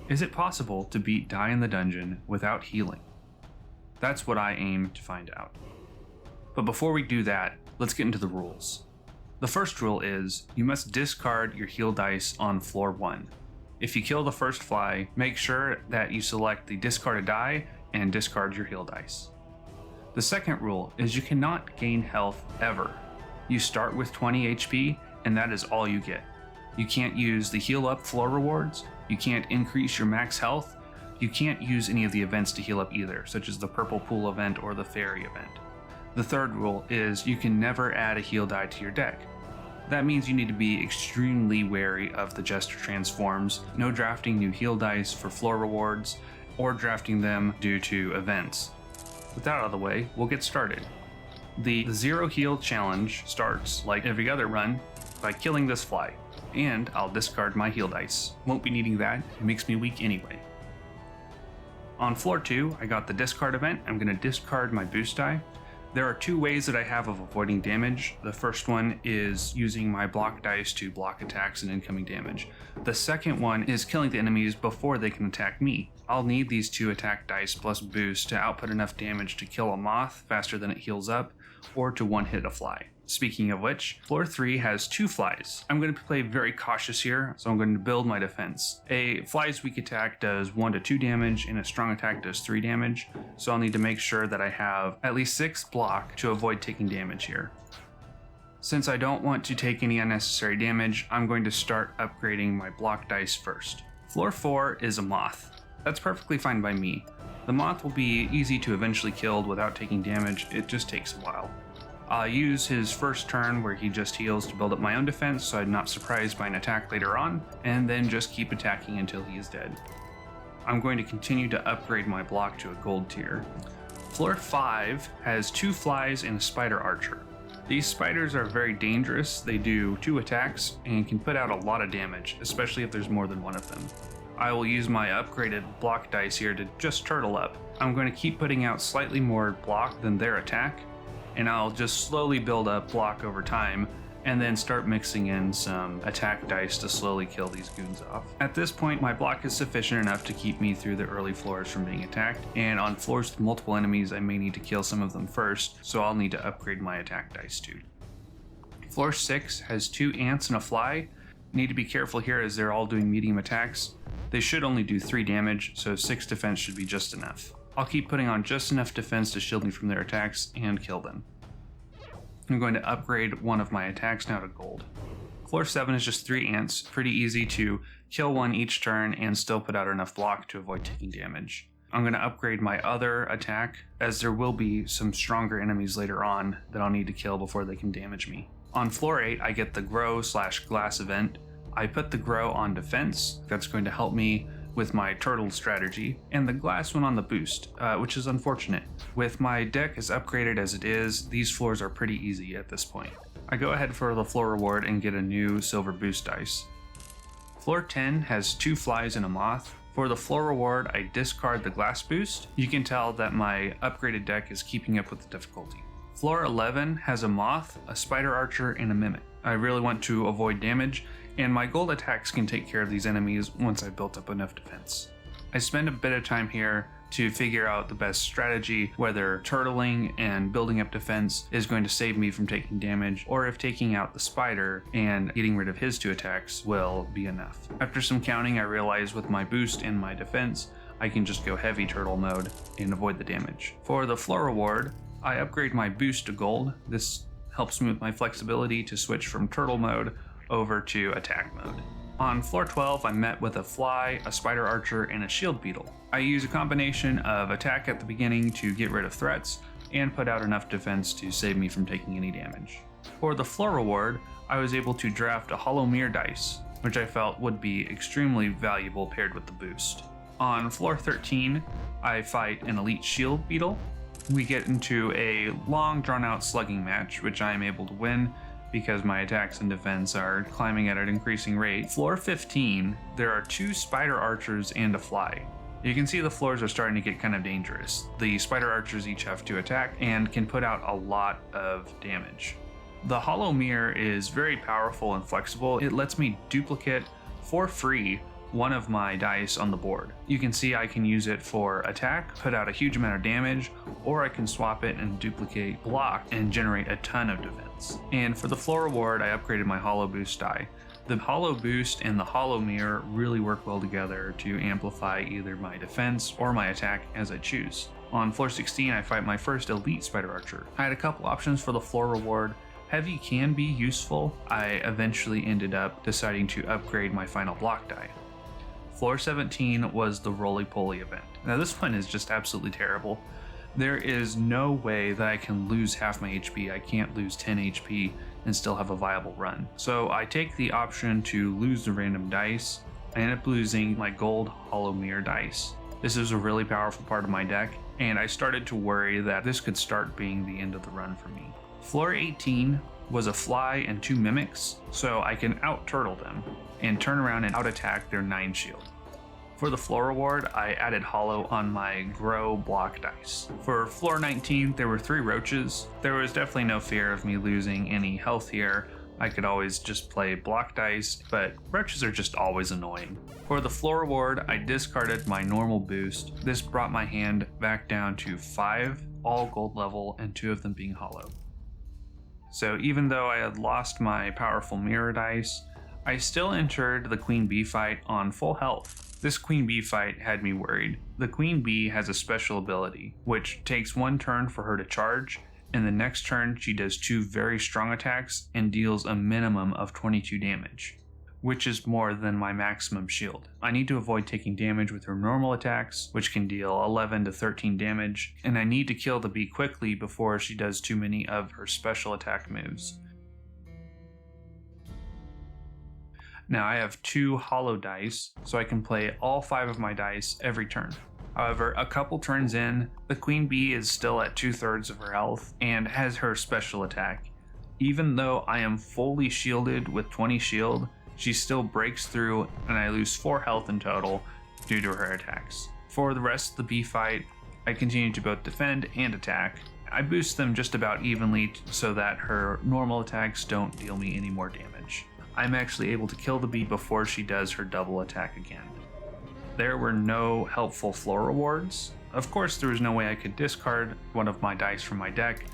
Is it possible to beat Die in the Dungeon without healing? That's what I aim to find out. But before we do that, let's get into the rules. The first rule is you must discard your heal dice on floor 1. If you kill the first fly, make sure that you select the discarded die and discard your heal dice. The second rule is you cannot gain health ever. You start with 20 HP and that is all you get. You can't use the heal up floor rewards, you can't increase your max health, you can't use any of the events to heal up either, such as the purple pool event or the fairy event. The third rule is you can never add a heal die to your deck. That means you need to be extremely wary of the Jester transforms, no drafting new heal dice for floor rewards, or drafting them due to events. With that out of the way, we'll get started. The Zero Heal Challenge starts, like every other run, by killing this fly, and I'll discard my heal dice. Won't be needing that, it makes me weak anyway. On floor 2, I got the discard event. I'm going to discard my boost die. There are 2 ways that I have of avoiding damage. The first one is using my block dice to block attacks and incoming damage. The second one is killing the enemies before they can attack me. I'll need these 2 attack dice plus boost to output enough damage to kill a moth faster than it heals up, or to one-hit a fly. Speaking of which, floor 3 has 2 flies. I'm going to play very cautious here, so I'm going to build my defense. A fly's weak attack does 1 to 2 damage, and a strong attack does 3 damage, so I'll need to make sure that I have at least 6 block to avoid taking damage here. Since I don't want to take any unnecessary damage, I'm going to start upgrading my block dice first. Floor 4 is a moth. That's perfectly fine by me. The moth will be easy to eventually kill without taking damage, it just takes a while. I'll use his first turn where he just heals to build up my own defense so I'm not surprised by an attack later on, and then just keep attacking until he is dead. I'm going to continue to upgrade my block to a gold tier. Floor 5 has 2 flies and a spider archer. These spiders are very dangerous, they do 2 attacks and can put out a lot of damage, especially if there's more than one of them. I will use my upgraded block dice here to just turtle up. I'm going to keep putting out slightly more block than their attack, and I'll just slowly build up block over time, and then start mixing in some attack dice to slowly kill these goons off. At this point, my block is sufficient enough to keep me through the early floors from being attacked, and on floors with multiple enemies, I may need to kill some of them first, so I'll need to upgrade my attack dice too. Floor 6 has 2 ants and a fly. Need to be careful here as they're all doing medium attacks. They should only do 3 damage, so 6 defense should be just enough. I'll keep putting on just enough defense to shield me from their attacks and kill them. I'm going to upgrade one of my attacks now to gold. Floor 7 is just 3 ants, pretty easy to kill one each turn and still put out enough block to avoid taking damage. I'm going to upgrade my other attack, as there will be some stronger enemies later on that I'll need to kill before they can damage me. On floor 8, I get the Grow/Glass event. I put the Grow on defense, that's going to help me with my turtle strategy, and the glass one on the boost, which is unfortunate. With my deck as upgraded as it is, these floors are pretty easy at this point. I go ahead for the floor reward and get a new silver boost dice. Floor 10 has 2 flies and a moth. For the floor reward, I discard the glass boost. You can tell that my upgraded deck is keeping up with the difficulty. Floor 11 has a moth, a spider archer, and a mimic. I really want to avoid damage, and my gold attacks can take care of these enemies once I've built up enough defense. I spend a bit of time here to figure out the best strategy, whether turtling and building up defense is going to save me from taking damage, or if taking out the spider and getting rid of his 2 attacks will be enough. After some counting, I realize with my boost and my defense, I can just go heavy turtle mode and avoid the damage. For the floor reward, I upgrade my boost to gold. This helps me with my flexibility to switch from turtle mode over to attack mode. On floor 12, I'm met with a fly, a spider archer, and a shield beetle. I use a combination of attack at the beginning to get rid of threats, and put out enough defense to save me from taking any damage. For the floor reward, I was able to draft a hollow mirror dice, which I felt would be extremely valuable paired with the boost. On floor 13, I fight an elite shield beetle. We get into a long drawn-out slugging match, which I am able to win because my attacks and defense are climbing at an increasing rate. Floor 15, there are 2 spider archers and a fly. You can see the floors are starting to get kind of dangerous. The spider archers each have 2 attack and can put out a lot of damage. The hollow mirror is very powerful and flexible. It lets me duplicate for free one of my dice on the board. You can see I can use it for attack, put out a huge amount of damage, or I can swap it and duplicate block and generate a ton of defense. And for the floor reward, I upgraded my Hollow Boost die. The Hollow Boost and the Hollow Mirror really work well together to amplify either my defense or my attack as I choose. On floor 16, I fight my first Elite Spider Archer. I had a couple options for the floor reward. Heavy can be useful. I eventually ended up deciding to upgrade my final block die. Floor 17 was the Roly Poly event. Now this one is just absolutely terrible. There is no way that I can lose half my HP. I can't lose 10 HP and still have a viable run. So I take the option to lose the random dice. I end up losing my gold Hollow Mirror dice. This is a really powerful part of my deck, and I started to worry that this could start being the end of the run for me. Floor 18 was a fly and 2 mimics, so I can out-turtle them and turn around and out-attack their 9 shield. For the floor reward, I added hollow on my grow block dice. For floor 19, there were 3 roaches. There was definitely no fear of me losing any health here. I could always just play block dice, but roaches are just always annoying. For the floor reward, I discarded my normal boost. This brought my hand back down to 5, all gold level, and 2 of them being hollow. So even though I had lost my powerful mirror dice, I still entered the Queen Bee fight on full health. This Queen Bee fight had me worried. The Queen Bee has a special ability, which takes 1 turn for her to charge, and the next turn she does 2 very strong attacks and deals a minimum of 22 damage, which is more than my maximum shield. I need to avoid taking damage with her normal attacks, which can deal 11 to 13 damage, and I need to kill the bee quickly before she does too many of her special attack moves. Now I have 2 hollow dice, so I can play all 5 of my dice every turn. However, a couple turns in, the Queen Bee is still at 2/3 of her health and has her special attack. Even though I am fully shielded with 20 shield, she still breaks through and I lose 4 health in total due to her attacks. For the rest of the bee fight, I continue to both defend and attack. I boost them just about evenly so that her normal attacks don't deal me any more damage. I'm actually able to kill the bee before she does her double attack again. There were no helpful floor rewards. Of course, there was no way I could discard one of my dice from my deck,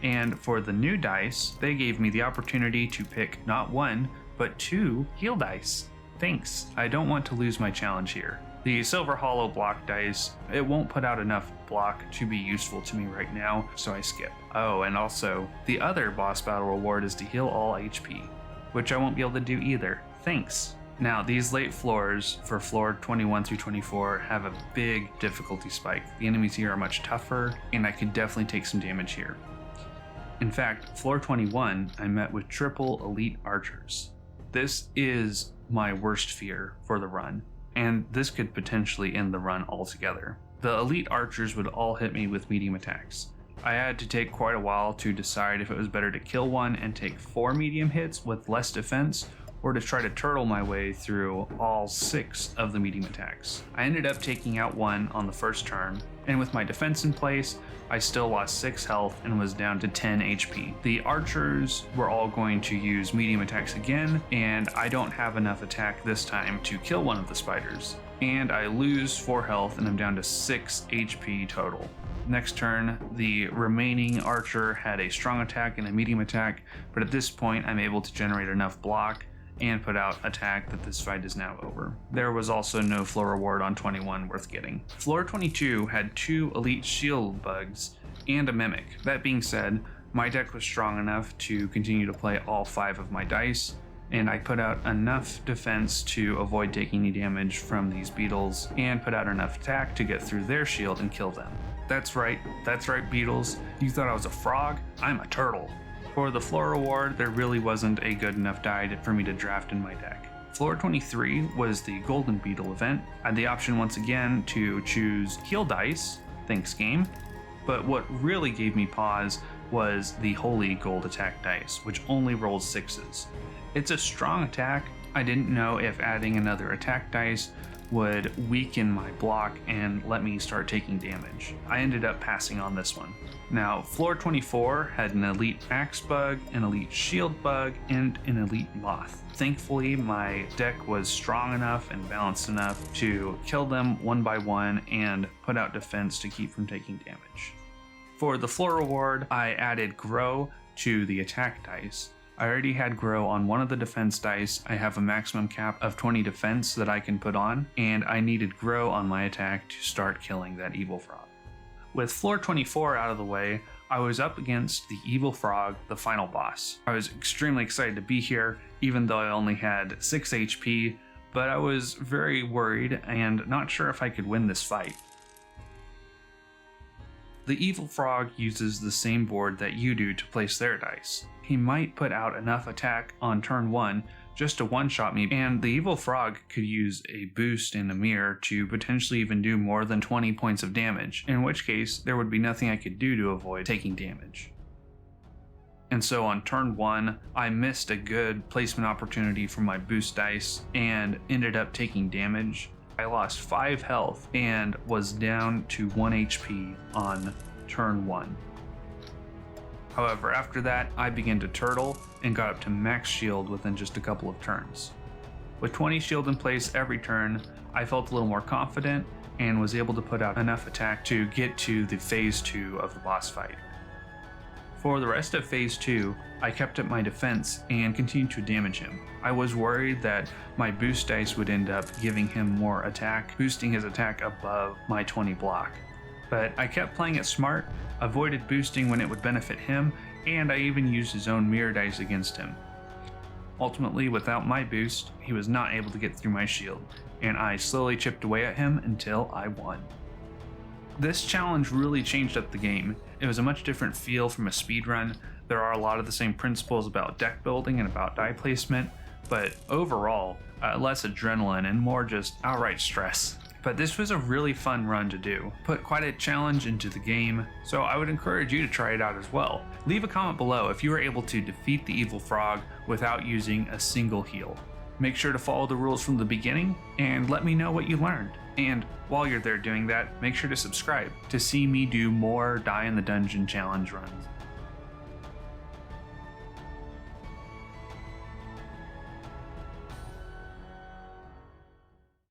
and for the new dice, they gave me the opportunity to pick not 1, but 2 heal dice. Thanks, I don't want to lose my challenge here. The silver hollow block dice, it won't put out enough block to be useful to me right now, so I skip. Oh, and also, the other boss battle reward is to heal all HP, which I won't be able to do either. Thanks. Now, these late floors for floor 21 through 24 have a big difficulty spike. The enemies here are much tougher, and I could definitely take some damage here. In fact, floor 21, I met with triple elite archers. This is my worst fear for the run, and this could potentially end the run altogether. The elite archers would all hit me with medium attacks. I had to take quite a while to decide if it was better to kill one and take 4 medium hits with less defense, or to try to turtle my way through all 6 of the medium attacks. I ended up taking out 1 on the first turn, and with my defense in place, I still lost 6 health and was down to 10 HP. The archers were all going to use medium attacks again, and I don't have enough attack this time to kill one of the spiders. And I lose 4 health and I'm down to 6 HP total. Next turn, the remaining archer had a strong attack and a medium attack, but at this point I'm able to generate enough block and put out attack that this fight is now over. There was also no floor reward on 21 worth getting. Floor 22 had 2 elite shield bugs and a mimic. That being said, my deck was strong enough to continue to play all 5 of my dice, and I put out enough defense to avoid taking any damage from these beetles and put out enough attack to get through their shield and kill them. That's right, beetles. You thought I was a frog? I'm a turtle. For the floor reward, there really wasn't a good enough die for me to draft in my deck. Floor 23 was the Golden Beetle event. I had the option once again to choose heal dice, thanks game, but what really gave me pause was the Holy Gold attack dice, which only rolls 6s. It's a strong attack. I didn't know if adding another attack dice would weaken my block and let me start taking damage. I ended up passing on this one. Now, floor 24 had an elite axe bug, an elite shield bug, and an elite moth. Thankfully, my deck was strong enough and balanced enough to kill them one by one and put out defense to keep from taking damage. For the floor reward, I added grow to the attack dice. I already had grow on one of the defense dice. I have a maximum cap of 20 defense that I can put on, and I needed grow on my attack to start killing that evil frog. With floor 24 out of the way, I was up against the evil frog, the final boss. I was extremely excited to be here, even though I only had 6 HP, but I was very worried and not sure if I could win this fight. The evil frog uses the same board that you do to place their dice. He might put out enough attack on turn 1 just to one-shot me, and the evil frog could use a boost and a mirror to potentially even do more than 20 points of damage, in which case there would be nothing I could do to avoid taking damage. And so on turn 1, I missed a good placement opportunity for my boost dice and ended up taking damage. I lost 5 health and was down to 1 HP on turn 1. However, after that, I began to turtle and got up to max shield within just a couple of turns. With 20 shield in place every turn, I felt a little more confident and was able to put out enough attack to get to the phase 2 of the boss fight. For the rest of phase 2, I kept up my defense and continued to damage him. I was worried that my boost dice would end up giving him more attack, boosting his attack above my 20 block. But I kept playing it smart, avoided boosting when it would benefit him, and I even used his own mirror dice against him. Ultimately, without my boost, he was not able to get through my shield, and I slowly chipped away at him until I won. This challenge really changed up the game. It was a much different feel from a speedrun. There are a lot of the same principles about deck building and about die placement, but overall, less adrenaline and more just outright stress. But this was a really fun run to do. Put quite a challenge into the game, so I would encourage you to try it out as well. Leave a comment below if you were able to defeat the evil frog without using a single heal. Make sure to follow the rules from the beginning and let me know what you learned. And while you're there doing that, make sure to subscribe to see me do more Die in the Dungeon challenge runs.